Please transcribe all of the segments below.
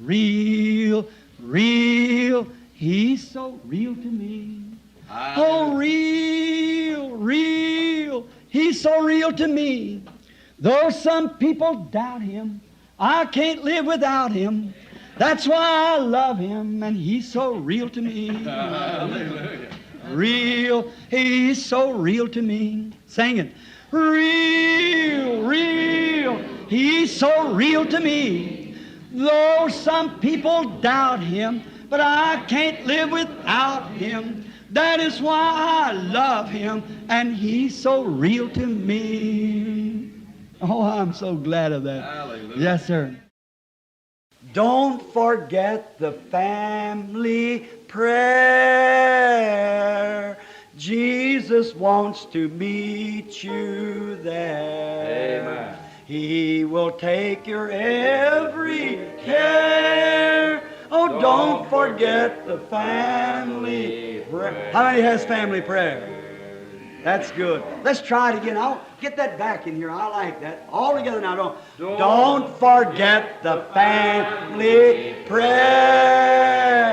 real, real. He's so real to me. Oh, real, real. He's so real to me. Though some people doubt him, I can't live without him. That's why I love him, and he's so real to me. Hallelujah. Real, he's so real to me. Sing it. Real, real, he's so real to me. Though some people doubt him, but I can't live without him. That is why I love him, and he's so real to me. Oh, I'm so glad of that. Hallelujah. Yes, sir. Don't forget the family prayer. Jesus wants to meet you there. Amen. He will take your every care. Oh, don't forget the family prayer. How many has family prayer? That's good. Let's try it again. I'll get that back in here. I like that. All together now. Don't forget the family prayer.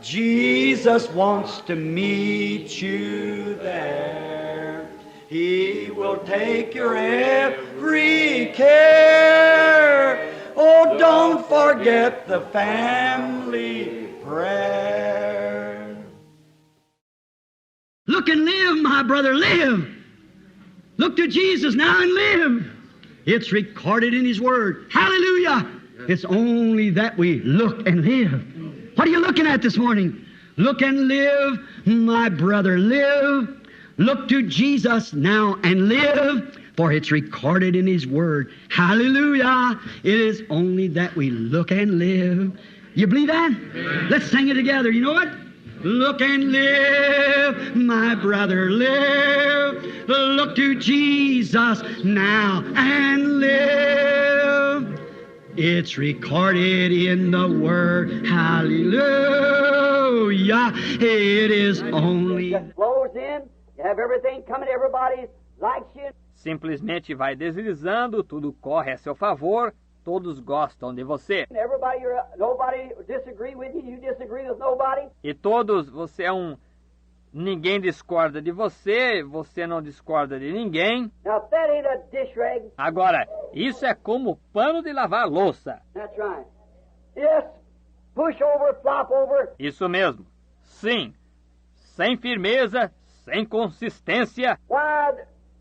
Jesus wants to meet you there. He will take your every care. Oh, don't forget the family prayer. Look and live, my brother, live. Look to Jesus now and live. It's recorded in His Word. Hallelujah. It's only that we look and live. What are you looking at this morning? Look and live, my brother, live. Look to Jesus now and live, for it's recorded in His Word. Hallelujah. It is only that we look and live. You believe that? Amen. Let's sing it together. You know what? Look and live, my brother, live. Look to Jesus now and live. It's recorded in the Word. Hallelujah. It is only... Just flows in. You have everything coming. Everybody likes you. Simplesmente vai deslizando, tudo corre a seu favor, todos gostam de você. Nobody disagree with you. You disagree with nobody. E todos, você é um... Ninguém discorda de você, você não discorda de ninguém. Now, if that ain't a dish rag. Agora, isso é como pano de lavar louça. That's right. Yes, push over, flop over. Isso mesmo. Sim. Sem firmeza, sem consistência. Why,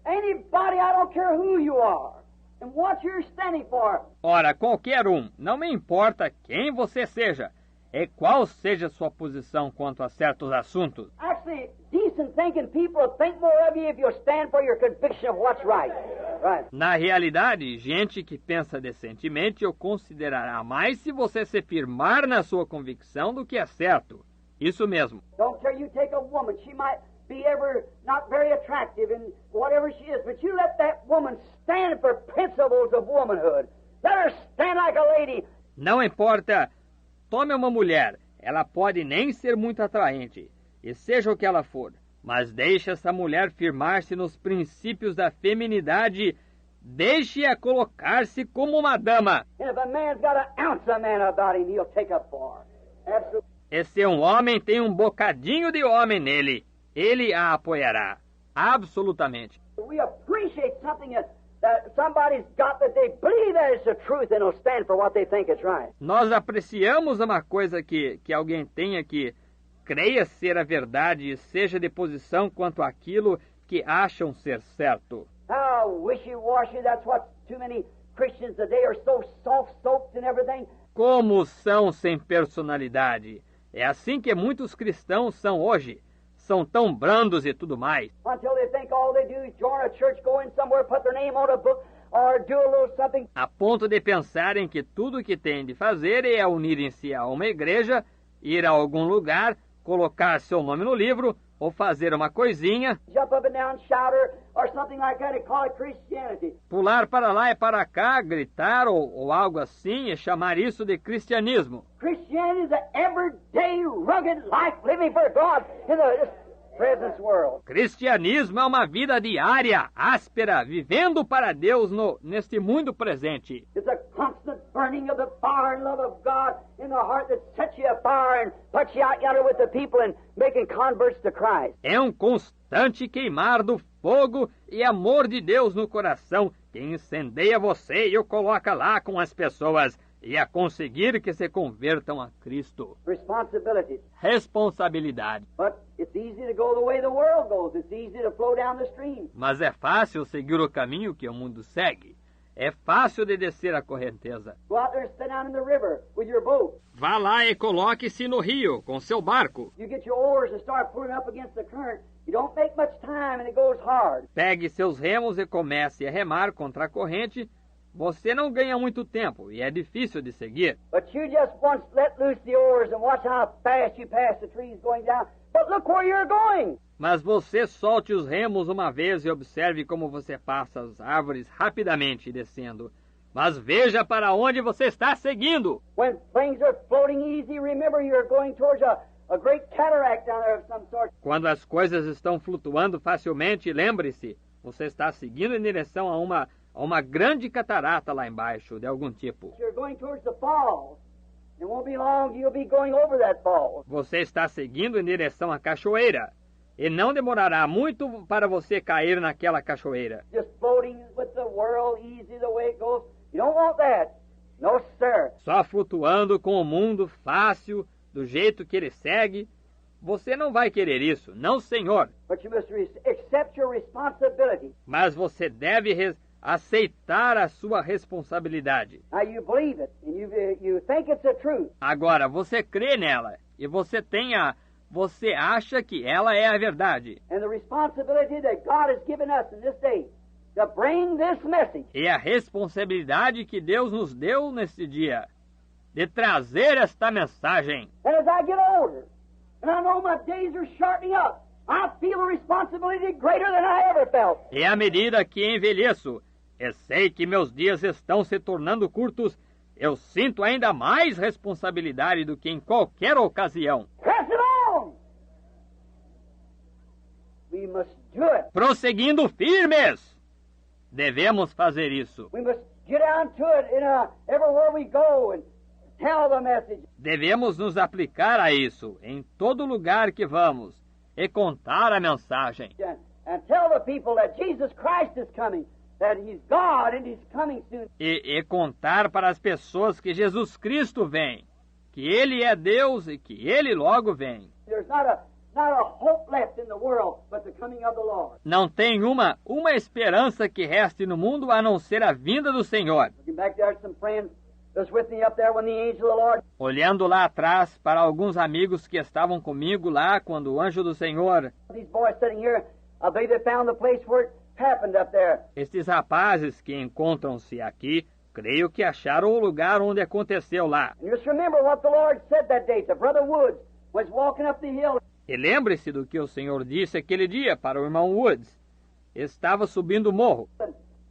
anybody, I don't care who you are and what you're standing for. Ora, qualquer um, não me importa quem você seja, e qual seja sua posição quanto a certos assuntos. Actually, decent thinking people will think more of you if you'll stand for your conviction of what's right. Right. Na realidade, gente que pensa decentemente o considerará mais se você se firmar na sua convicção do que é certo. Isso mesmo. Don't care you take a woman, she might be ever not very attractive in whatever she is, but you let that woman stand for principles of womanhood. Let her stand like a lady. Não importa. Tome uma mulher, ela pode nem ser muito atraente, e seja o que ela for, mas deixe essa mulher firmar-se nos princípios da feminidade, deixe-a colocar-se como uma dama. E se um homem tem um bocadinho de homem nele, ele a apoiará, absolutamente. We appreciate something that somebody's got that they believe that it's the truth and will stand for what they think is right. Nós apreciamos uma coisa que alguém tenha que creia ser a verdade e seja de posição quanto àquilo que acham ser certo. How wishy-washy, that's what too many Christians today are so soft-soaped and everything. Como são sem personalidade. É assim que muitos cristãos são hoje. São tão brandos e tudo mais. A ponto de pensarem que tudo o que têm de fazer é unirem-se a uma igreja, ir a algum lugar, colocar seu nome no livro, ou fazer uma coisinha, pular para lá e para cá, gritar ou algo assim e chamar isso de cristianismo. Cristianismo é uma vida diária, áspera, vivendo para Deus neste mundo presente. It's a constant burning of the fire and love of God in the heart that sets you afire and puts you out yonder with the people and making converts to Christ. É um constante queimar do fogo e amor de Deus no coração que incendeia você e o coloca lá com as pessoas e a conseguir que se convertam a Cristo. Responsibility. Responsabilidade. But it's easy to go the way the world goes. It's easy to flow down the stream. Mas é fácil seguir o caminho que o mundo segue. É fácil de descer a correnteza. Go out there and sit down in the river with your boat. Vá lá e coloque-se no rio com seu barco. You get your oars and start pulling up against the current. You don't make much time and it goes hard. Pegue seus remos e comece a remar contra a corrente. Você não ganha muito tempo e é difícil de seguir. But you just once let loose the oars and watch how fast you pass the trees going down. But look where you're going. Mas você solte os remos uma vez e observe como você passa as árvores rapidamente descendo. Mas veja para onde você está seguindo. When things are floating easy, remember you're going towards a great cataract down there of some sort. Quando as coisas estão flutuando facilmente, lembre-se, você está seguindo em direção a uma grande catarata lá embaixo, de algum tipo. You're going towards the falls. It won't be long you'll be going over that fall. Você está seguindo em direção à cachoeira. E não demorará muito para você cair naquela cachoeira. Just floating with the world easy the way it goes. You don't want that. No, sir. Só flutuando com o mundo fácil, do jeito que ele segue. Você não vai querer isso, não, senhor. But you must accept your responsibility. Mas você deve aceitar a sua responsabilidade. Now you believe it, and you think it's the truth. Agora, você crê nela, e você acha que ela é a verdade. And the responsibility that God has given us in this day to bring this message. E a responsabilidade que Deus nos deu neste dia de trazer esta mensagem. And as I get older, and I know my days are shortening up, I feel a responsibility greater than I ever felt. E à medida que envelheço, eu sei que meus dias estão se tornando curtos, eu sinto ainda mais responsabilidade do que em qualquer ocasião. Press it on! We must do it. Prosseguindo firmes! Devemos fazer isso. We must get down to it everywhere we go and tell the message. Devemos nos aplicar a isso em todo lugar que vamos e contar a mensagem. And tell the people that Jesus Christ is coming, that He's God and He's coming soon. E contar para as pessoas que Jesus Cristo vem, que Ele é Deus e que Ele logo vem. There's not a hope left in the world but the coming of the Lord. Não tem uma esperança que reste no mundo a não ser a vinda do Senhor. Looking back there, some friends was with me up there when the angel of the Lord. Olhando lá atrás para alguns amigos que estavam comigo lá quando o anjo do Senhor. These boys sitting here, I believe they found the place where it happened up there. Estes rapazes que encontram-se aqui, creio que acharam o lugar onde aconteceu lá. And just remember what the Lord said that day to Brother Woods was walking up the hill. E lembre-se do que o Senhor disse aquele dia para o irmão Woods. Estava subindo o morro.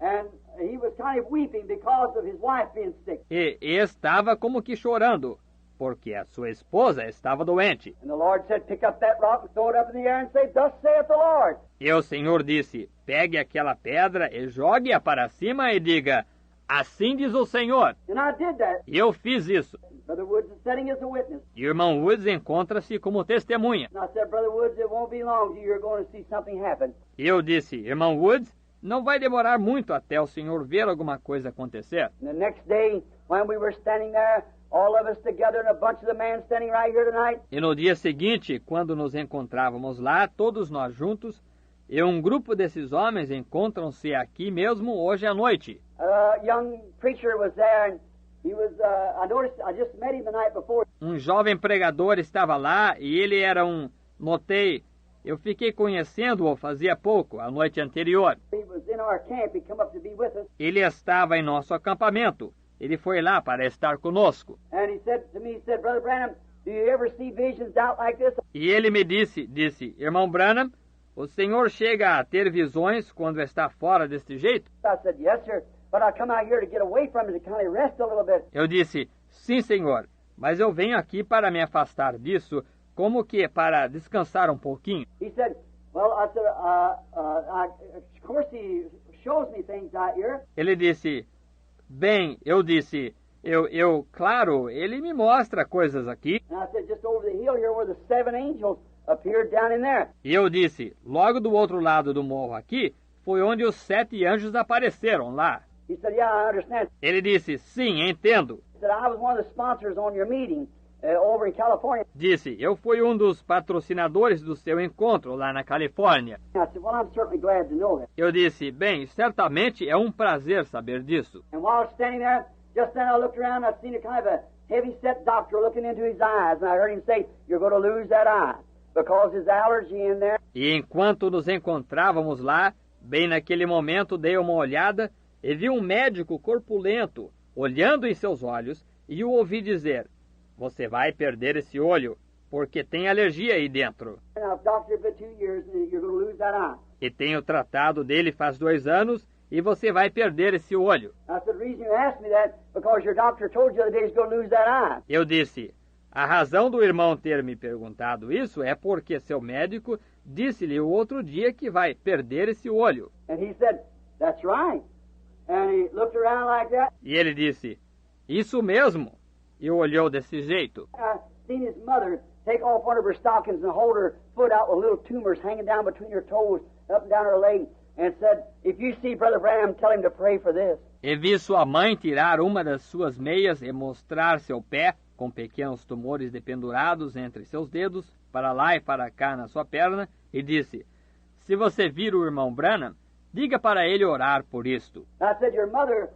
And he was kind of weeping because of his wife being sick. E estava como que chorando, porque a sua esposa estava doente. And the Lord said, pick up that rock and throw it up in the air and say, thus saith the Lord. E o Senhor disse, pegue aquela pedra e jogue-a para cima e diga, assim diz o Senhor. And I did that. E eu fiz isso. Brother Woods is sitting as a witness. E o irmão Woods encontra-se como testemunha. And I said, Brother Woods, it won't be long till you're going to see something happen. E eu disse, irmão Woods, não vai demorar muito até o Senhor ver alguma coisa acontecer. And the next day, when we were standing there, all of us together and a bunch of the men standing right here tonight. E no dia seguinte, quando nos encontrávamos lá, todos nós juntos, e um grupo desses homens encontram-se aqui mesmo hoje à noite. A young preacher was there and he was, I noticed, I just met him the night before. Um jovem pregador estava lá e ele era eu fiquei conhecendo-o fazia pouco, a noite anterior. He was in our camp, he come up to be with us. Ele estava em nosso acampamento. Ele foi lá para estar conosco. And he said to me, Brother Branham, do you ever see visions out like this? E ele me disse, irmão Branham, o senhor chega a ter visões quando está fora deste jeito? I said, yes, sir, but I come out here to get away from it, to kind of rest a little bit. Eu disse, sim, senhor, mas eu venho aqui para me afastar disso, como que para descansar um pouquinho. He said, well, I said, of course he shows me things out here. Ele disse, bem, eu disse, Claro, ele me mostra coisas aqui. And I said, just over the hill here where the 7 angels appeared down in there. E eu disse, logo do outro lado do morro aqui, foi onde os 7 anjos apareceram lá. He said, yeah, I understand. Ele disse, sim, entendo. He said, I was one of the sponsors on your meeting over in California. Disse, eu fui um dos patrocinadores do seu encontro lá na Califórnia. I said, well, I'm certainly glad to know that. Eu disse, bem, certamente é um prazer saber disso. And while I was standing there, just then I looked around and I seen a kind of a heavy-set doctor looking into his eyes. And I heard him say, you're going to lose that eye because there's allergy in there. E enquanto nos encontrávamos lá, bem naquele momento dei uma olhada e vi um médico corpulento olhando em seus olhos e o ouvi dizer, você vai perder esse olho, porque tem alergia aí dentro. And I've doctored for 2 years and you're going to lose that eye. E tenho tratado dele faz 2 anos e você vai perder esse olho. I said, the reason you asked me that, because your doctor told you the other day he's going to lose that eye. Eu disse, a razão do irmão ter me perguntado isso é porque seu médico disse-lhe o outro dia que vai perder esse olho. And he said, that's right. And he looked around like that. E ele disse, isso mesmo. E olhou desse jeito. I seen his mother take off one of her stockings and hold her foot out with little tumors hanging down between her toes, up and down her leg, and said, if you see Brother Branham, tell him to pray for this. E vi sua mãe tirar uma das suas meias e mostrar seu pé, com pequenos tumores dependurados entre seus dedos, para lá e para cá na sua perna, e disse, se você vir o irmão Branham, diga para ele orar por isto. I said, your mother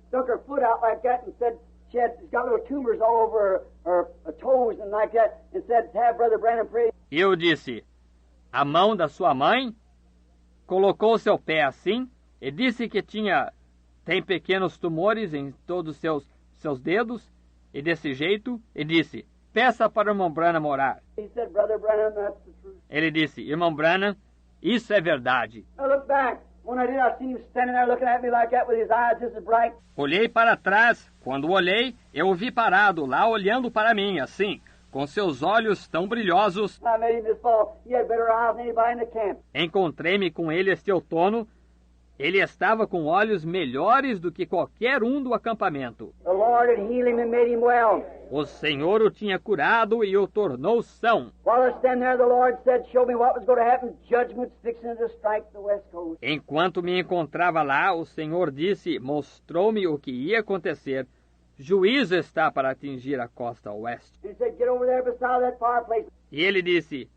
stuck her foot out like that and said, she's got little tumors all over her toes and like that, and said, have Brother Branham pray. E eu disse, a mão da sua mãe colocou seu pé assim e disse que tem pequenos tumores em todos seus dedos e desse jeito, e disse, peça para o irmão Branham orar. He said, Brother Branham, that's the truth. Ele disse, irmão Branham, isso é verdade. I looked back. When I did, I seen him standing there looking at me like that with his eyes just as bright. Olhei para trás. Quando olhei, eu o vi parado lá olhando para mim, assim, com seus olhos tão brilhosos. I met him this fall. He had better eyes than anybody in the camp. Encontrei-me com ele este outono. Ele estava com olhos melhores do que qualquer um do acampamento. The Lord had healed him and made him well. O Senhor o tinha curado e o tornou são. While I was standing there, the Lord said, show me what was going to happen. Judgment's fixing to strike the West Coast. Enquanto me encontrava lá, o Senhor disse, mostrou-me o que ia acontecer. Juízo está para atingir a costa oeste. And he said, get over there beside that fireplace. E ele disse,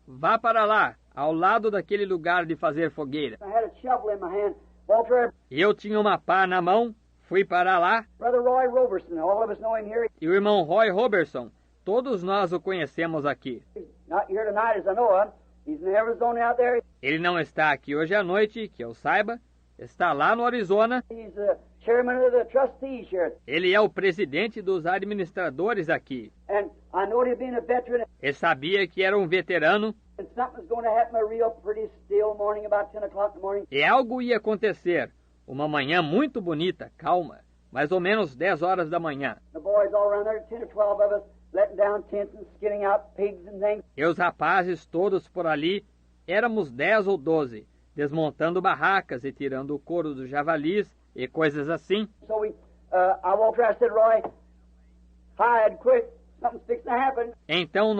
vá para lá, ao lado daquele lugar de fazer fogueira. I had a shovel in my hand. Walked over. E eu tinha uma pá na mão, fui para lá. Brother Roy Roberson, all of us know him here. E o irmão Roy Robertson, todos nós o conhecemos aqui. He's not here tonight as I know of. He's in Arizona out there. Ele não está aqui hoje à noite, que eu saiba. Está lá no Arizona. He's the chairman of the trustees here. Ele é o presidente dos administradores aqui. And I know him being a veteran. E sabia que era um veterano. And something's going to happen a real pretty still morning about 10 o'clock in the morning. E algo ia acontecer. Uma manhã muito bonita, calma. Mais ou menos 10 horas da manhã. The boys all around there, 10 or 12 of us, letting down tents and skinning out pigs and things. E os rapazes todos por ali, éramos 10 ou 12, desmontando barracas e tirando o couro dos javalis e coisas assim. So I walked around and said, Roy, hide quick. Something's fixing to happen. Então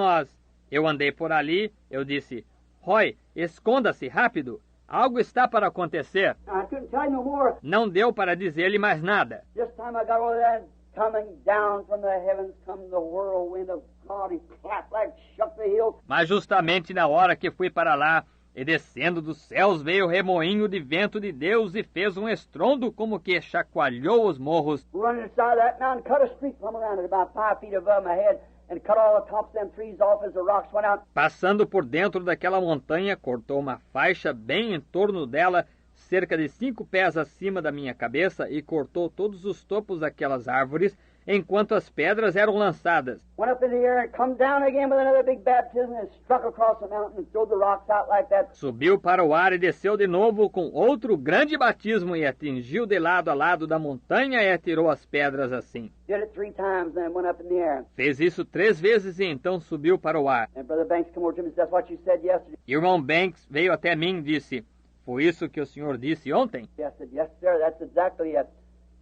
eu andei por ali, eu disse, Roy, esconda-se rápido, algo está para acontecer. I couldn't tell you no more. Não deu para dizer-lhe mais nada. Just time I got over there, coming down from the heavens come the whirlwind of God and clapped like shook the hills. Mas justamente na hora que fui para lá, e descendo dos céus veio o remoinho de vento de Deus e fez um estrondo como que chacoalhou os morros. Running inside that mountain, cut a streak from around it about 5 feet above my head. And cut all the tops of them trees off as the rocks went out. Passando por dentro daquela montanha, cortou uma faixa bem em torno dela, cerca de 5 pés acima da minha cabeça, e cortou todos os topos daquelas árvores, enquanto as pedras eram lançadas. Went up in the air and come down again with another big baptism and struck across the mountain and threw the rocks out like that. Subiu para o ar e desceu de novo com outro grande batismo e atingiu de lado a lado da montanha e atirou as pedras assim. Did it 3 times and then went up in the air. Fez isso 3 vezes e então subiu para o ar. And Brother Banks come over to me and said, that's what you said yesterday. E o irmão Banks veio até mim e disse, foi isso que o senhor disse ontem? I said, yes, sir, that's exactly it.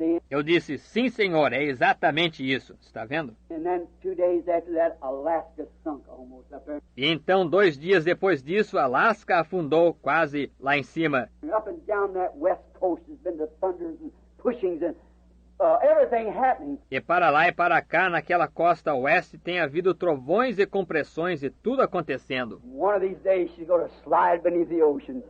See? Eu disse, sim, senhor, é exatamente isso. Está vendo? And then 2 days after that, Alaska sunk almost up there. E então, 2 dias depois disso, Alaska afundou quase lá em cima. And up and down that west coast has been the thunders and pushings and everything happening. E para lá e para cá, naquela costa oeste, tem havido trovões e compressões e tudo acontecendo. One of these days she's going to slide beneath the ocean.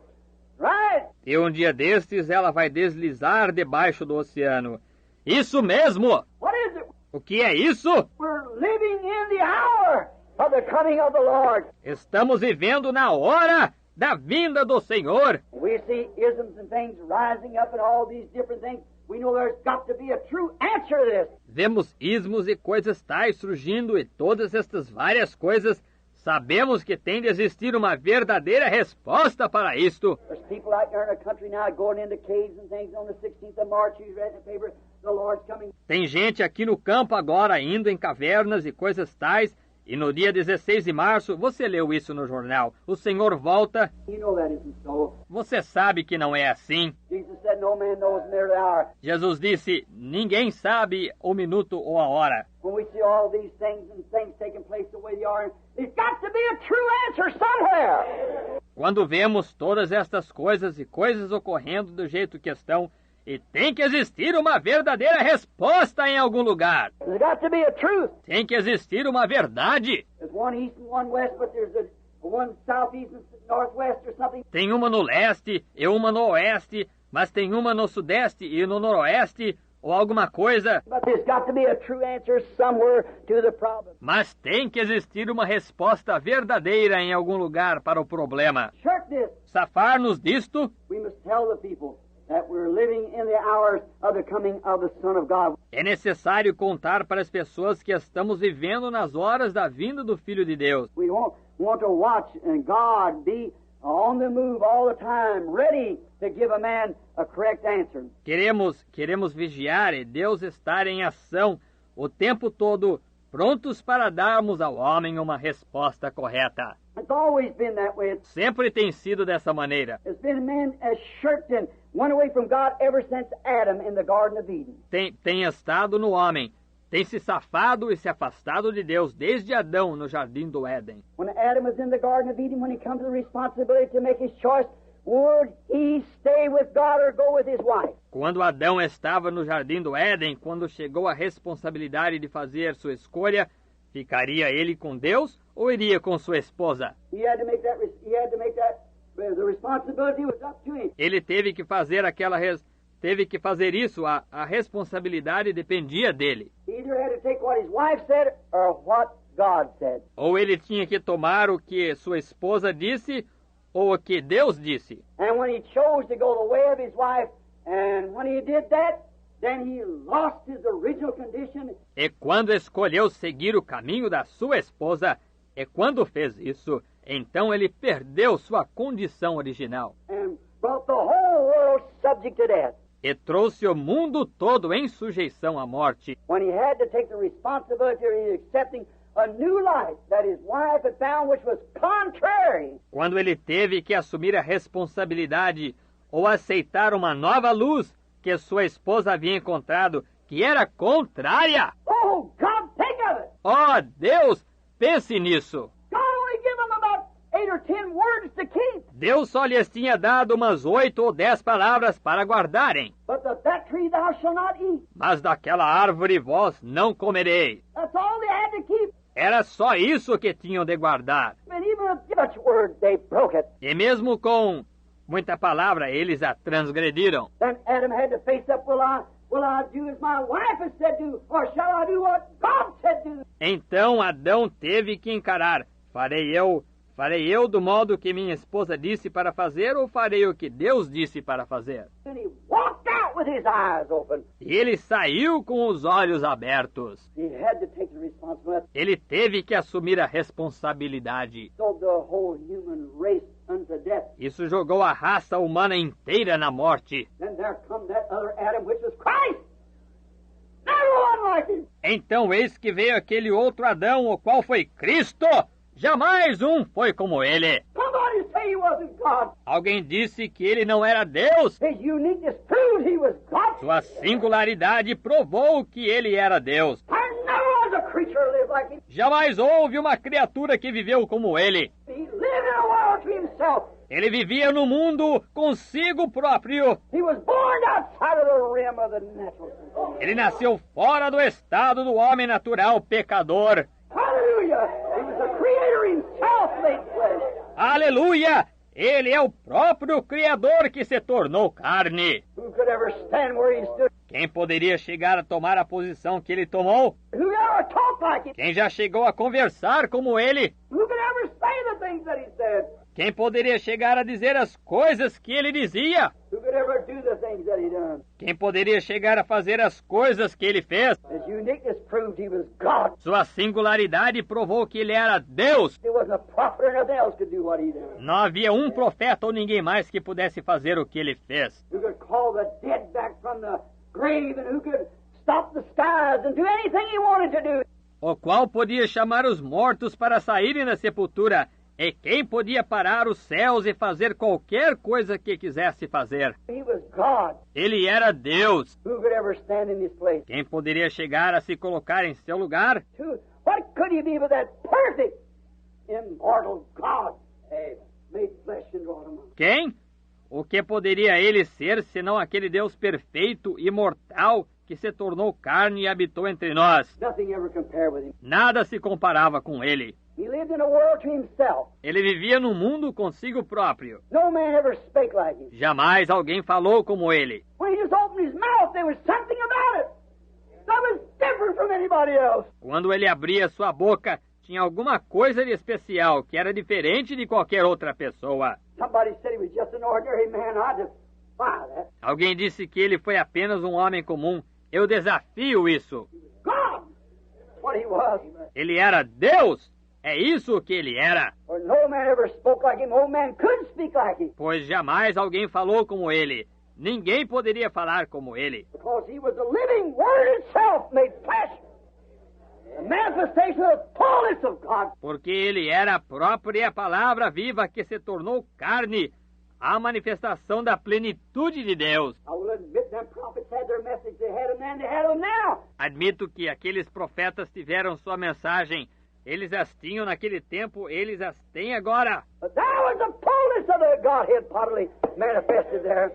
Right? E um dia destes, ela vai deslizar debaixo do oceano. Isso mesmo! What is it? O que é isso? We're living in the hour of the coming of the Lord. Estamos vivendo na hora da vinda do Senhor. We see isms and things rising up and all these different things. We know there's got to be a true answer to this. Vemos ismos e coisas tais surgindo e todas estas várias coisas. Sabemos que tem de existir uma verdadeira resposta para isto. There's people out there in the country now going into caves and things on the 16th of March. You read in the paper, the Lord's coming. Tem gente aqui no campo agora indo em cavernas e coisas tais. E no dia 16 de março, você leu isso no jornal, o Senhor volta. You know that isn't so. Você sabe que não é assim. Jesus said, no man knows the minute or the hour. Jesus disse, ninguém sabe o minuto ou a hora. When we see all these things and things taking place the way they are, there's got to be a true answer somewhere. Quando vemos todas estas coisas e coisas ocorrendo do jeito que estão, e tem que existir uma verdadeira resposta em algum lugar. There's got to be a truth. Tem que existir uma verdade. There's one east and one west, but there's a one southeast and northwest or something. Tem uma no leste e uma no oeste, mas tem uma no sudeste e no noroeste, ou alguma coisa. But there's got to be a true answer somewhere to the problem. Mas tem que existir uma resposta verdadeira em algum lugar para o problema. Shirk this. Safar-nos disto, We must tell the people that we're living in the hours of the coming of the Son of God. é necessário contar para as pessoas que estamos vivendo nas horas da vinda do Filho de Deus. We want to watch and God be on the move all the time, ready to give a man a correct answer. Queremos vigiar e Deus estar em ação o tempo todo, prontos para darmos ao homem uma resposta correta. It's always been that way. Sempre tem sido dessa maneira. It's been man as shirked and went away from God ever since Adam in the Garden of Eden. Tem estado no homem, tem se safado e se afastado de Deus desde Adão no Jardim do Éden. When Adam was in the Garden of Eden, when he come to the responsibility to make his choice, would he stay with God or go with his wife? Quando Adão estava no Jardim do Éden, quando chegou a responsabilidade de fazer sua escolha, ficaria ele com Deus ou iria com sua esposa? He had to make that. The responsibility was up to him. Ele teve que fazer isso, a responsabilidade dependia dele. He either had to take what his wife said or what God said. Ou ele tinha que tomar o que sua esposa disse ou o que Deus disse. And when he chose to go the way of his wife, and when he did that, then he lost his original condition. E quando escolheu seguir o caminho da sua esposa, e quando fez isso, então ele perdeu sua condição original. And brought the whole world subject to death. E trouxe o mundo todo em sujeição à morte. When he had to take the responsibility of accepting a new life that his wife had found which was contrary. Quando ele teve que assumir a responsabilidade ou aceitar uma nova luz que sua esposa havia encontrado, que era contrária. Oh, God, think of it! Oh, Deus, pense nisso. God only gave him about 8 or 10 words to keep. Deus só lhes tinha dado umas 8 ou 10 palavras para guardarem. But that tree thou shalt not eat. Mas daquela árvore vós não comereis. That's all they had to keep. Era só isso que tinham de guardar. And even with such words, they broke it. E mesmo com muita palavra, eles a transgrediram. Then Adam had to face up, will I do as my wife has said do, or shall I do what God said do? Então Adão teve que encarar. Farei eu do modo que minha esposa disse para fazer, ou farei o que Deus disse para fazer? And he walked out with his eyes open. E ele saiu com os olhos abertos. He had to take the responsibility. Ele teve que assumir a responsabilidade. So the whole human race unto death. Isso jogou a raça humana inteira na morte. Then there come that other Adam, which was Christ. Never one like him. Então eis que veio aquele outro Adão, o qual foi Cristo. Jamais um foi como ele. Somebody say you were wasn't God. Alguém disse que ele não era Deus. His uniqueness proved he was God. Sua singularidade provou que ele era Deus. There never was a creature lived like him. Jamais houve uma criatura que viveu como ele. He lived in a world to himself. Ele vivia no mundo consigo próprio. He was born outside of the rim of the natural. Ele nasceu fora do estado do homem natural pecador. Hallelujah! He was the Creator himself made flesh. Aleluia! Ele é o próprio Criador que se tornou carne. Who could ever stand where he stood? Quem poderia chegar a tomar a posição que ele tomou? Who could ever talk like him? Quem já chegou a conversar como ele? Who could ever say the things that he said? Quem poderia chegar a dizer as coisas que ele dizia? Who could ever do the things that he done? Quem poderia chegar a fazer as coisas que ele fez? His uniqueness proved he was God. Sua singularidade provou que ele era Deus. There wasn't a prophet or nothing else could do what he done. Não havia um profeta ou ninguém mais que pudesse fazer o que ele fez. Who could call the dead back from the grave and who could stop the skies and do anything he wanted to do. O qual podia chamar os mortos para saírem da sepultura, e quem podia parar os céus e fazer qualquer coisa que quisesse fazer. He was God. Ele era Deus. Who could ever stand in his place? Quem poderia chegar a se colocar em seu lugar? What could he be but that perfect, immortal God made flesh and dwelt among us? Quem? O que poderia ele ser, senão aquele Deus perfeito, imortal, que se tornou carne e habitou entre nós? Nothing ever compared with him. Nada se comparava com ele. He lived in a world to himself. Ele vivia num mundo consigo próprio. No man ever spake like him. Jamais alguém falou como ele. When he just opened his mouth, there was something about it that was different from anybody else. Quando ele abria sua boca, tinha alguma coisa de especial que era diferente de qualquer outra pessoa. Somebody said he was just an ordinary man. I defy that. Alguém disse que ele foi apenas um homem comum. Eu desafio isso. God! What he was. Ele era Deus. É isso que ele era. For no man ever spoke like him. No man could speak like him. Pois jamais alguém falou como ele. Ninguém poderia falar como ele. Because he was the living Word itself made flesh. The manifestation of the fullness of God. Porque ele era a própria palavra viva que se tornou carne, a manifestação da plenitude de Deus. I will admit them prophets had their message. They had them then, they had them now. Admito que aqueles profetas tiveram sua mensagem. Eles as tinham naquele tempo, eles as têm agora. But there was the fullness of the Godhead bodily manifested there.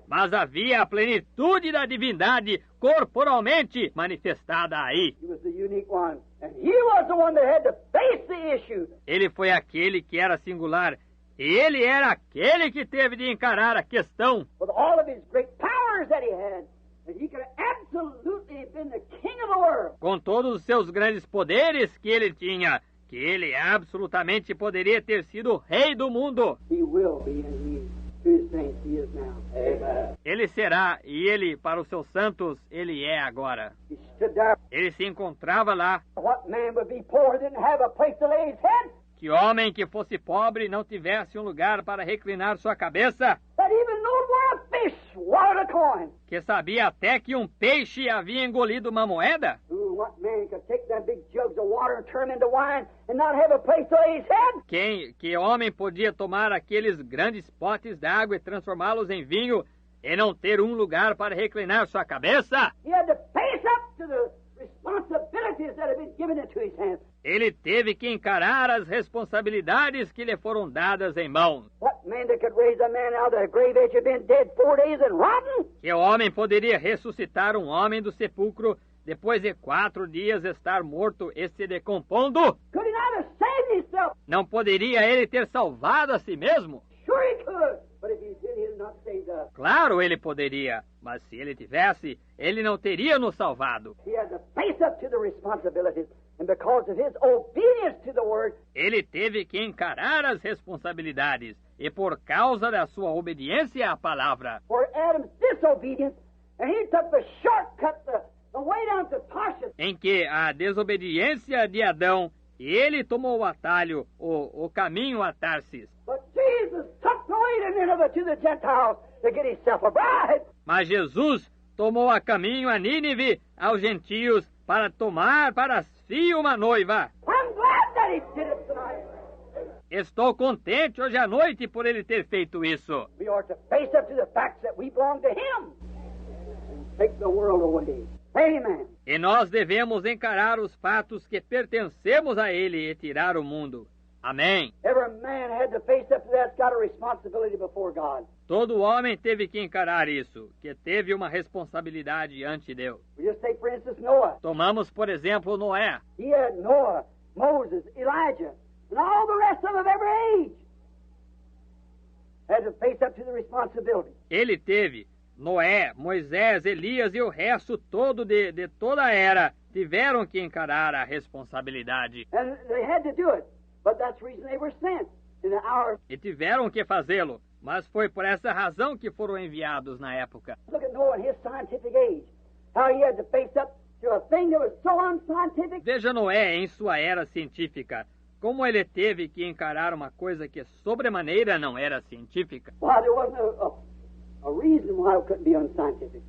Mas havia a plenitude da divindade corporalmente manifestada aí. He was the unique one. And he was the one that had to face the issue. Ele foi aquele que era singular. E ele era aquele que teve de encarar a questão. With all of his great powers that he had. And he could have absolutely been the king of the world. Com todos os seus grandes poderes que ele tinha, que ele absolutamente poderia ter sido o rei do mundo. He will be, and he, to his saints, he is now. Amen. Ele será, e ele, para os seus santos, ele é agora. He stood there. Ele se encontrava lá. What man would be poor, didn't have a place to lay his head? Que homem que fosse pobre não tivesse um lugar para reclinar sua cabeça? That even knowed where a fish swallowed a coin. Que sabia até que um peixe havia engolido uma moeda? What man could take them big jugs of water and turn them into wine and not have a place to lay his head? Que homem podia tomar aqueles grandes potes d'água e transformá-los em vinho e não ter um lugar para reclinar sua cabeça? He had to face up to the responsibilities that had been given into his hands. Ele teve que encarar as responsabilidades que lhe foram dadas em mãos. What man that could raise a man out of the grave that had been dead 4 days and rotten? Que homem poderia ressuscitar um homem do sepulcro depois de 4 dias estar morto e se decompondo? Could he not have saved himself? Não poderia ele ter salvado a si mesmo? Sure he could, but if he did, he'd not saved us. Claro, ele poderia, mas se ele tivesse, ele não teria nos salvado. He had to face up to the responsibilities, and because of his obedience to the word, ele teve que encarar as responsabilidades, e por causa da sua obediência à palavra. For Adam's disobedience, and he took the shortcut, the way down to Tarshish. Em que a desobediência de Adão, e ele tomou o atalho, o caminho a Tarsis. But Jesus took the way to Nineveh to the Gentiles to get himself a bride. Mas Jesus tomou a caminho a Nínive, aos gentios, para tomar para si uma noiva. I'm glad that he did it tonight. Estou contente hoje à noite por ele ter feito isso. We are to face up to the facts that we belong to Him and take the world away. Amen. E nós devemos encarar os fatos que pertencemos a ele e tirar o mundo. Amém. Every man had to face up to that. It's got a responsibility before God. Todo homem teve que encarar isso, que teve uma responsabilidade ante Deus. We just take, for instance, Noah. Tomamos, por exemplo, Noé. He had Noah, Moses, Elijah, and all the rest of them of every age had to face up to the responsibility. Ele teve Noé, Moisés, Elias e o resto todo de toda a era tiveram que encarar a responsabilidade. And they had to do it, but that's the reason they were sent in the hour. E tiveram que fazê-lo, mas foi por essa razão que foram enviados na época. Look at Noah in his scientific age, how he had to face up to a thing that was so unscientific. Veja Noé em sua era científica, como ele teve que encarar uma coisa que sobremaneira não era científica. Why, there wasn't a reason why it couldn't be unscientific.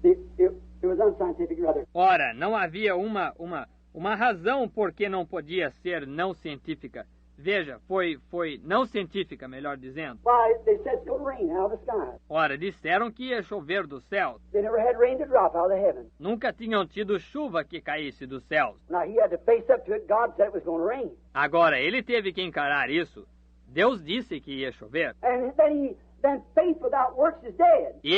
It was unscientific, rather. Ora, não havia uma razão por que não podia ser não científica. Veja, foi não científica, melhor dizendo. Why, they said it's going to rain out of the sky. Ora, disseram que ia chover do céu. They never had rain to drop out of the heaven. Nunca tinham tido chuva que caísse dos céus. Now, he had to face up to it. God said it was going to rain. Agora, ele teve que encarar isso. Deus disse que ia chover. And then faith without works is dead. E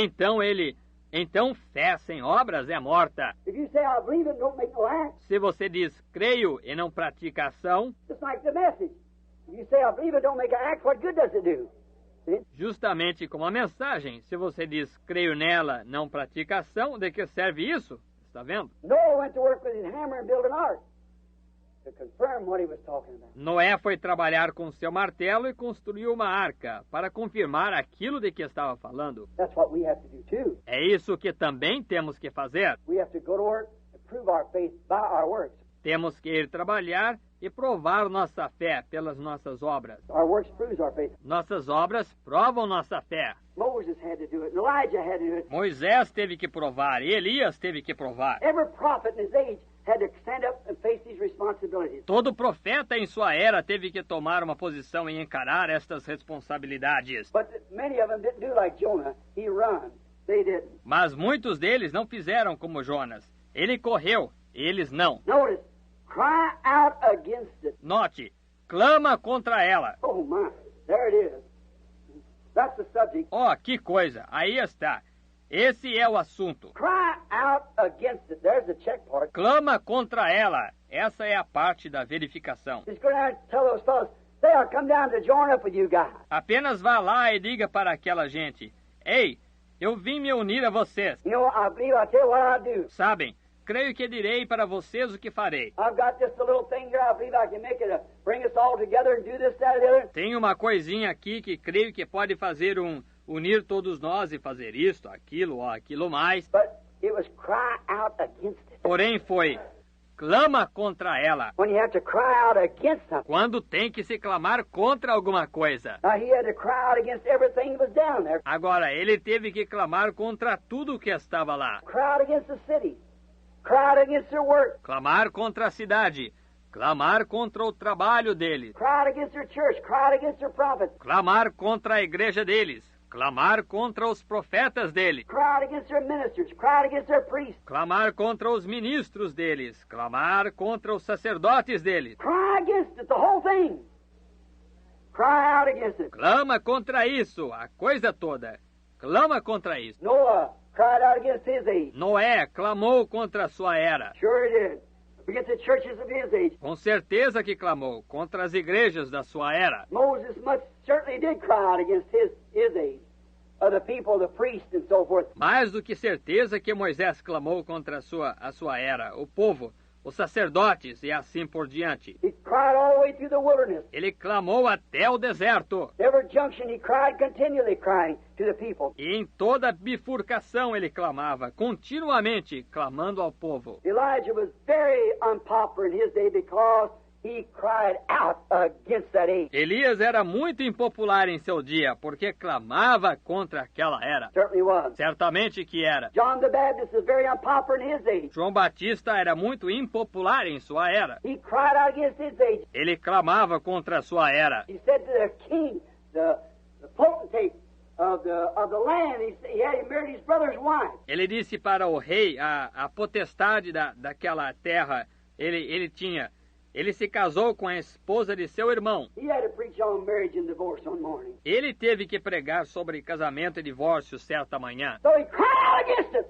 então fé sem obras é morta. If you say, I believe it, don't make no act, Se você diz creio e não pratica ação, just like the message. If you say, I believe it, don't make an act, what good does it do? See? justamente como a mensagem, se você diz creio nela, não pratica ação, de que serve isso? Está vendo? Noah went to work with his hammer and built an ark to confirm what he was talking about. Noé foi trabalhar com seu martelo e construiu uma arca para confirmar aquilo de que estava falando. That's what we have to do too. É isso que também temos que fazer. We have to go to work and prove our faith by our works. Temos que ir trabalhar e provar nossa fé pelas nossas obras. Our works proves our faith. Nossas obras provam nossa fé. Moses had to do it, and Elijah had to do it. Moisés teve que provar e Elias teve que provar. Every prophet in his age had to stand up and face these responsibilities. Todo profeta em sua era teve que tomar uma posição e encarar estas responsabilidades. But many of them didn't do like Jonah. He run. They didn't. Mas muitos deles não fizeram como Jonas. Ele correu, eles não. Notice, cry out against it. Note, clama contra ela. Oh my, there it is. That's the subject. Oh, que coisa, aí está. Esse é o assunto. Cry out against it. There's the check part. Clama contra ela. Essa é a parte da verificação. Just go down and tell those fellows, say, I'll come down to join up with you guys. Apenas vá lá e diga para aquela gente: Ei, eu vim me unir a vocês. You know, I believe I'll tell you what I'll do. Sabem, creio que direi para vocês o que farei. I've got just a little thing here. I believe I can make it, bring us all together and do this, that, and the other. Tem uma coisinha aqui que creio que pode fazer unir todos nós e fazer isto, aquilo ou aquilo mais. But it was cry out against it. Porém foi, clama contra ela. When you have to cry out against something. Quando tem que se clamar contra alguma coisa. Now he had to cry out against everything that was down there. Agora, ele teve que clamar contra tudo que estava lá. Cry out against the city. Cry out against their work. Clamar contra a cidade. Clamar contra o trabalho deles. Cry out against their church. Cry out against their prophets. Clamar contra a igreja deles. Clamar contra os profetas deles. Cry out against their ministers. Cry out against their priests. Clamar contra os ministros deles. Clamar contra os sacerdotes deles. Cry against it, the whole thing. Cry out against it. Clama contra isso, a coisa toda. Clama contra isso. Noah cried out against his age. Noé clamou contra a sua era. Sure he did. Against the churches of his age. Com certeza que clamou contra as igrejas da sua era. Moses must certainly did cry out against his age. Of the people, the priests and so forth. Mais do que certeza que Moisés clamou contra a sua era, o povo, os sacerdotes e assim por diante. He cried all the way through the wilderness. Ele clamou até o deserto. Every junction he cried, continually crying to the people. E em toda bifurcação ele clamava, continuamente clamando ao povo. Elijah was very unpopular in his day because he cried out against that age. Elias era muito impopular em seu dia, porque clamava contra aquela era. Certainly was. Certamente que era. John the Baptist was very unpopular in his age. João Batista era muito impopular em sua era. He cried out against his age. Ele clamava contra a sua era. He said to the king, the potentate of the land, he had married his brother's wife. Ele disse para o rei, a potestade daquela terra, ele se casou com a esposa de seu irmão. He had to preach on marriage and divorce one morning. Ele teve que pregar sobre casamento e divórcio certa manhã. So he cried out against it.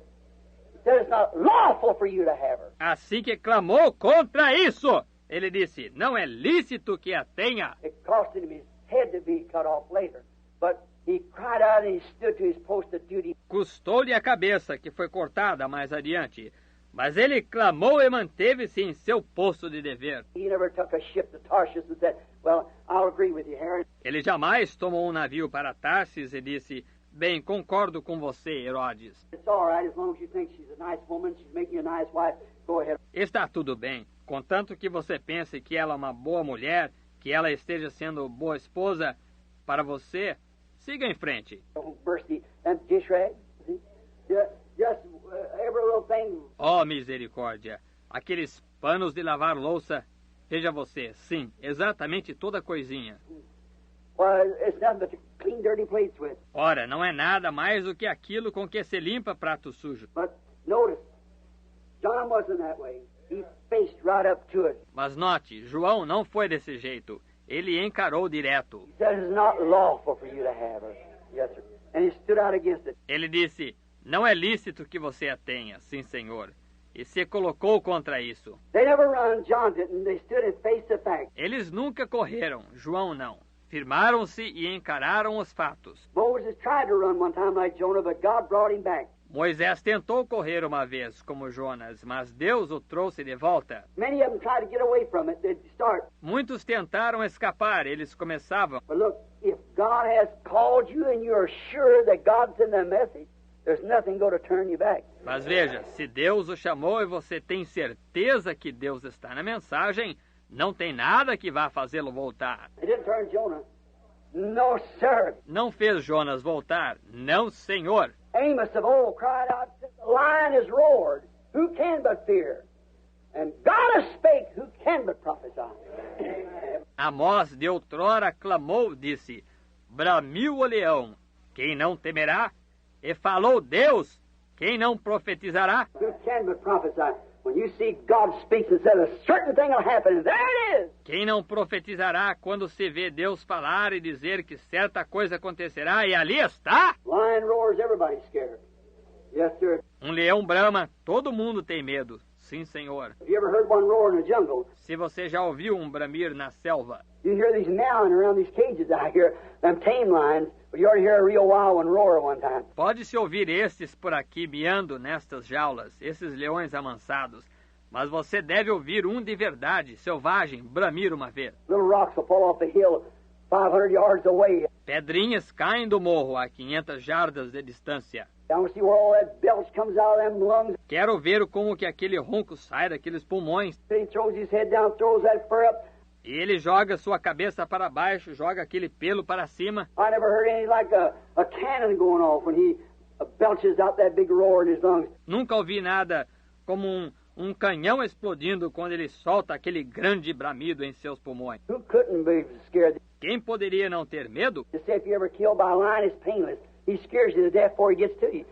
He said it's not lawful for you to have her. Assim que clamou contra isso, ele disse, não é lícito que a tenha. It cost him his head to be cut off later. But he cried out and he stood to his post of duty. Custou-lhe a cabeça, que foi cortada mais adiante. Mas ele clamou e manteve-se em seu posto de dever. He never took a ship to Tarshish and said, well, I'll agree with you, Harry. Ele jamais tomou um navio para Tarsis e disse, bem, concordo com você, Herodes. It's all right as long as you think she's a nice woman, she's making you a nice wife, go ahead. Está tudo bem, contanto que você pense que ela é uma boa mulher, que ela esteja sendo boa esposa para você, siga em frente. Mercy and dish rag. Just every little thing. Oh, misericórdia! Aqueles panos de lavar louça. Veja você, sim, exatamente toda coisinha. Well, it's nothing but to clean dirty plates with. Ora, não é nada mais do que aquilo com que se limpa prato sujo. But notice, John wasn't that way. He faced right up to it. Mas note, João não foi desse jeito. Ele encarou direto. He said it's not lawful for you to have her. Yes, sir. And he stood out against it. Ele disse, não é lícito que você a tenha, sim, senhor. E se colocou contra isso. They never run, John didn't. They stood and faced the fact. Eles nunca correram, João não. Firmaram-se e encararam os fatos. Moses tried to run one time like Jonah, but God brought him back. Moisés tentou correr uma vez, como Jonas, mas Deus o trouxe de volta. Many of them tried to get away from it. They'd start. Muitos tentaram escapar, eles começavam. But look, if God has called you and you're sure that God's in the message, there's nothing going to turn you back. Mas veja, se Deus o chamou e você tem certeza que Deus está na mensagem, não tem nada que vá fazê-lo voltar. It didn't turn Jonah. No, sir. Não fez Jonas voltar, não, senhor. Amos of old cried out, the lion has roared, who can but fear? And God has spake, who can but prophesy? Amós de outrora clamou, disse, bramiu o leão, quem não temerá? E falou Deus, quem não profetizará? Who can but prophesy? When you see God speaks and says a certain thing will happen, and there it is. Quem não profetizará quando se vê Deus falar e dizer que certa coisa acontecerá e ali está? Lion roars, everybody's scared. Yes, sir. Um leão brama, todo mundo tem medo. Sim, senhor. Have you ever heard one roar in the jungle? Se você já ouviu um bramir na selva, You hear these meowing around these cages out here, them tame lions, but you already hear a real wild one roar one time. pode-se ouvir estes por aqui miando nestas jaulas, esses leões amansados. Mas você deve ouvir um de verdade, selvagem, bramir uma vez. Little rocks will fall off the hill 500 yards away. Pedrinhas caem do morro a 500 jardas de distância. I want to see where all that belch comes out of them lungs. Quero ver como que aquele ronco sai daqueles pulmões. He throws his head down, throws that fur up. E ele joga sua cabeça para baixo, joga aquele pelo para cima. I never heard anything like a cannon going off when he belches out that big roar in his lungs. Nunca ouvi nada como um canhão explodindo quando ele solta aquele grande bramido em seus pulmões. Who couldn't be scared? Quem poderia não ter medo? To say if you ever killed by a lion, it's painless. He scares you to death before he gets to you.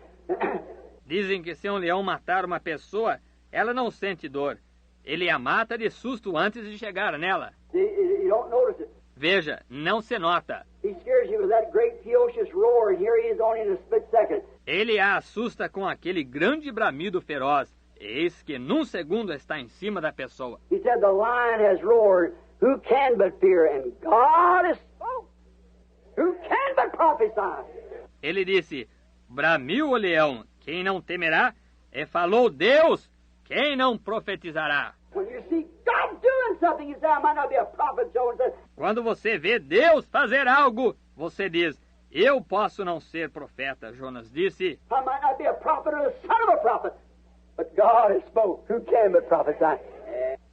Dizem que se um leão matar uma pessoa, ela não sente dor. Ele a mata de susto antes de chegar nela. You don't notice it. Veja, não se nota. He scares you with that great ferocious roar, and here he is only in a split second. Ele a assusta com aquele grande bramido feroz. Eis que num segundo está em cima da pessoa. He said, the lion has roared, who can but fear? And God has spoke, who can but prophesy? Ele disse, bramiu o leão, quem não temerá? E falou Deus, quem não profetizará? When you see God doing something, you say, I might not be a prophet, so and so. Quando você vê Deus fazer algo, você diz, eu posso não ser profeta. Jonas disse, I might not be a prophet or the son of a prophet, but God has spoke, who can but prophesy?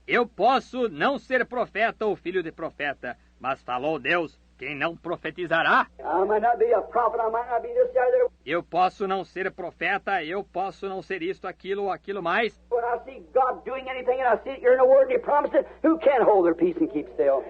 Eu posso não ser profeta ou filho de profeta, mas falou Deus, quem não profetizará? I might not be a prophet, I might not be this, that, or the other. Eu posso não ser profeta, eu posso não ser isto, aquilo ou aquilo mais. When I see God doing anything and I see it here in the Word and He promised it, who can hold their peace and keep still?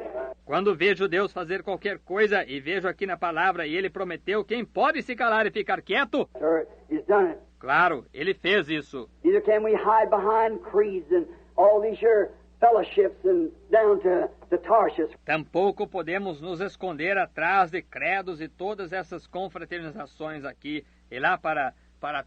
Quando vejo Deus fazer qualquer coisa e vejo aqui na palavra e Ele prometeu, quem pode se calar e ficar quieto? Sir, He's done it. Claro, Ele fez isso. Neither can we hide behind creeds and all these here fellowships and down to Tarshish. Tampouco podemos nos esconder atrás de credos e todas essas confraternizações aqui e lá para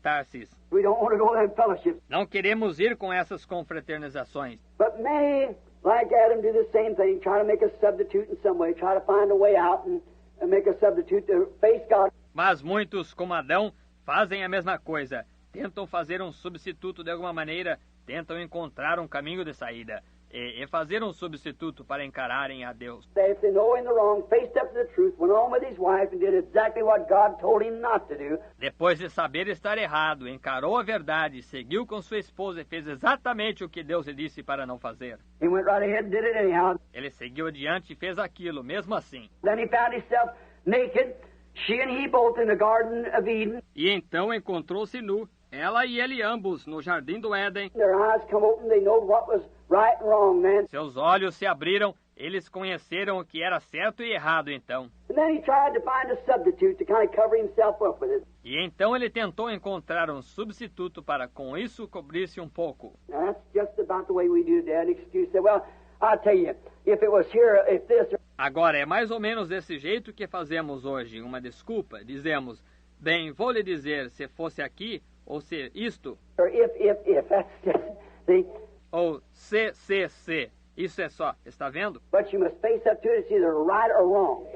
Tarsis. We don't want to go to them fellowships. Não queremos ir com essas confraternizações. But many, like Adam, do the same thing, try to make a substitute in some way, try to find a way out and make a substitute to face God. Mas muitos, como Adão, fazem a mesma coisa. Tentam fazer um substituto de alguma maneira, tentam encontrar um caminho de saída. E fazer um substituto para encararem a Deus. If they know in the wrong, faced up to the truth, went on with his wife and did exactly what God told him not to do. Depois de saber estar errado, encarou a verdade, seguiu com sua esposa e fez exatamente o que Deus lhe disse para não fazer. He went right ahead and did it anyhow. Ele seguiu adiante e fez aquilo, mesmo assim. Then he found himself naked, she and he both in the Garden of Eden. E então encontrou-se nu, ela e ele ambos, no Jardim do Éden. Their eyes come open, they know what was right and wrong then. Seus olhos se abriram, eles conheceram o que era certo e errado então. And then he tried to find a substitute to kind of cover himself up with it. E então ele tentou encontrar um substituto para com isso cobrir-se um pouco. Now that's just about the way we do that. An excuse say, well, I'll tell you, if it was here, if this or Agora, é mais ou menos desse jeito que fazemos hoje, uma desculpa. Dizemos, bem, vou lhe dizer, se fosse aqui, ou se isto, if. That's just, see? ou se. Isso é só, está vendo? But you must face up to it. It's either right or wrong.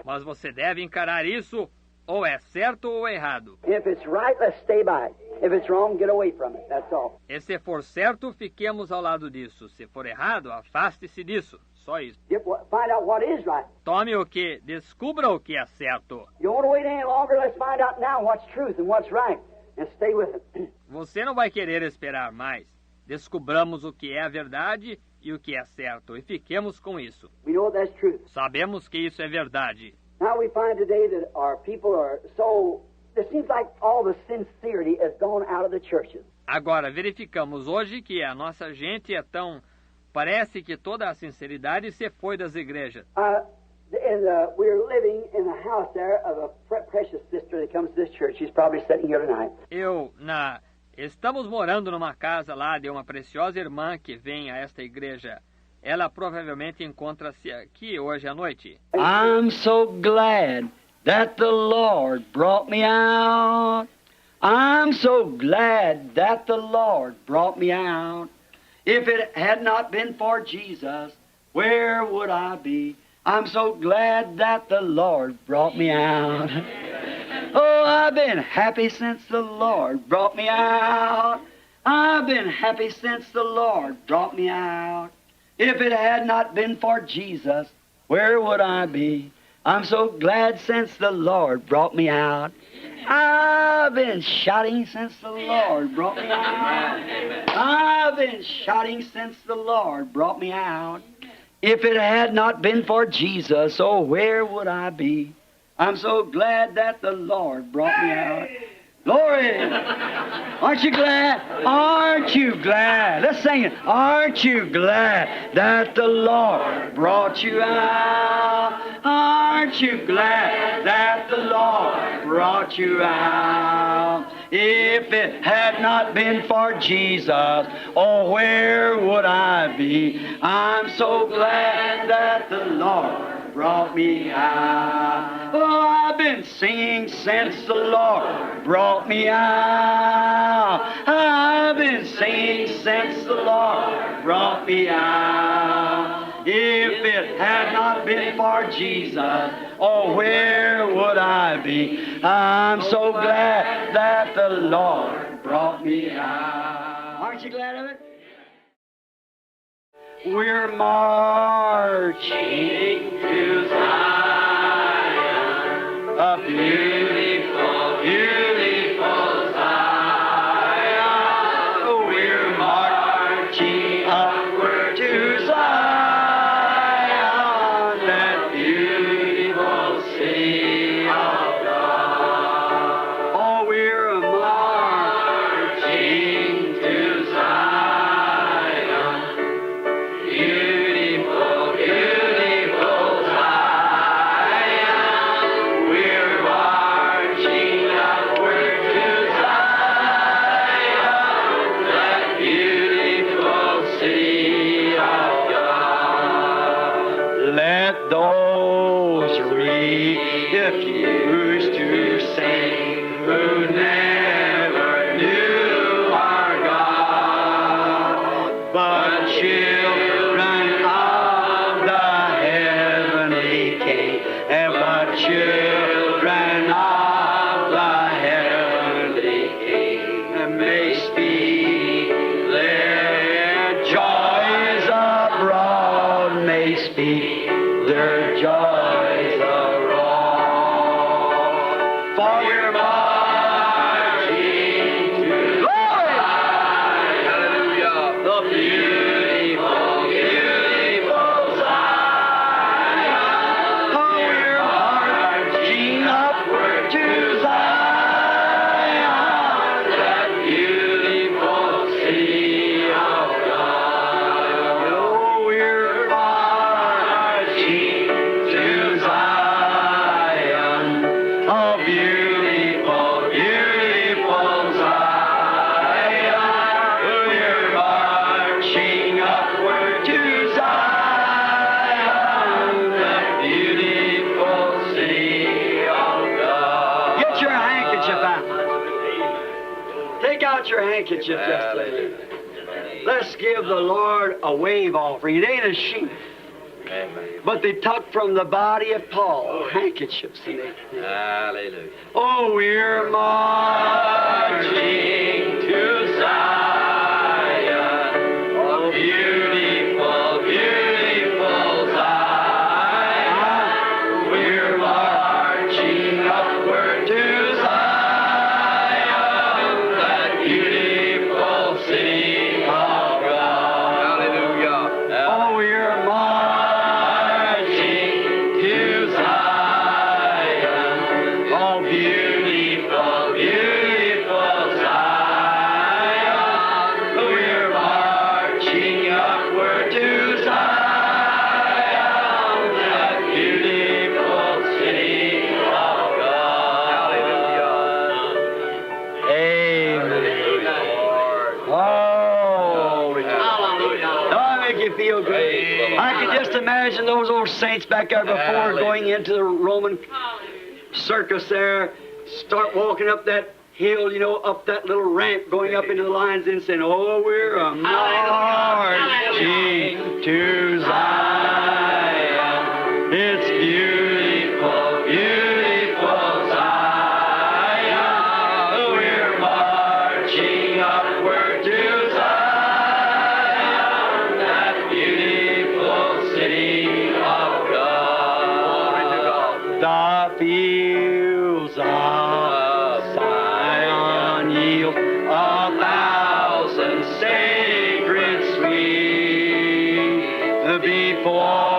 Mas você deve encarar isso, ou é certo ou errado. If it's right, let's stay by it. If it's wrong, get away from it. That's all. E se for certo, fiquemos ao lado disso. Se for errado, afaste-se disso. Só isso. Find out what is right. Tome o que, descubra o que é certo. You don't want to wait any longer. Let's find out now what's truth and what's right. And stay with it. Você não vai querer esperar mais. Descubramos o que é a verdade e o que é certo, e fiquemos com isso. We know that's truth. Sabemos que isso é verdade. Now we find today that our people are so... It seems like all the sincerity has gone out of the churches. Agora, verificamos hoje que a nossa gente é tão... Parece que toda a sinceridade se foi das igrejas. We're living in a house there of a precious sister that comes to this church. She's probably sitting here tonight. Estamos morando numa casa lá de uma preciosa irmã que vem a esta igreja. Ela provavelmente encontra-se aqui hoje à noite. I'm so glad that the Lord brought me out. I'm so glad that the Lord brought me out. If it had not been for Jesus, where would I be? I'm so glad that the Lord brought me out. Oh, I've been happy since the Lord brought me out. I've been happy since the Lord brought me out. If it had not been for Jesus, where would I be? I'm so glad since the Lord brought me out. I've been shouting since the Lord brought me out. I've been shouting since the Lord brought me out. If it had not been for Jesus, oh, where would I be? I'm so glad that the Lord brought me out. Glory! Aren't you glad? Aren't you glad? Let's sing it. Aren't you glad that the Lord brought you out? Aren't you glad that the Lord brought you out? If it had not been for Jesus, oh, where would I be? I'm so glad that the Lord brought me out. Oh, I've been singing since the Lord brought me out. I've been singing since the Lord brought me out. If it had not been for Jesus, oh, where would I be? I'm so glad that the Lord brought me out. Aren't you glad of it? We're marching to Zion, a beautiful, beautiful Zion. We're marching upward to those refused to sing, who never knew our God, but children of the heavenly King, and but children of the heavenly King, and may speak their joys abroad, may speak their joys abroad. For we're marching to Zion, hallelujah, the beautiful, beautiful Zion. For we're marching upward to Zion, that beautiful city of God. Oh, we're marching to Zion, a beautiful, beautiful Zion. We're marching upward to Zion, that beautiful city of God. Get your handkerchief out. Take out your handkerchief just a minute. Let's give the Lord a wave offering. It ain't a sheep. But they took from the body of Paul handkerchiefs. And Hallelujah. oh, we're marching to Zion, a beautiful, beautiful Zion. We're marching upward to Zion, that beautiful city of God. Hallelujah. Oh, we're marching to Zion, oh, beautiful, beautiful Zion. We're marching upward to Zion, that beautiful city of God. Hallelujah. Amen. Oh, Hallelujah. don't I make you feel good? Praise I can just imagine those old saints back there before Hallelujah. going into the Roman circus there, start walking up that hill, you know, up that little ramp, going up into the lines and saying, oh, we're a marching to Zion. It's beautiful, beautiful Zion. We're marching upward to Zion, that beautiful city of God. The fields of Zion yield 1,000 sacred sweet before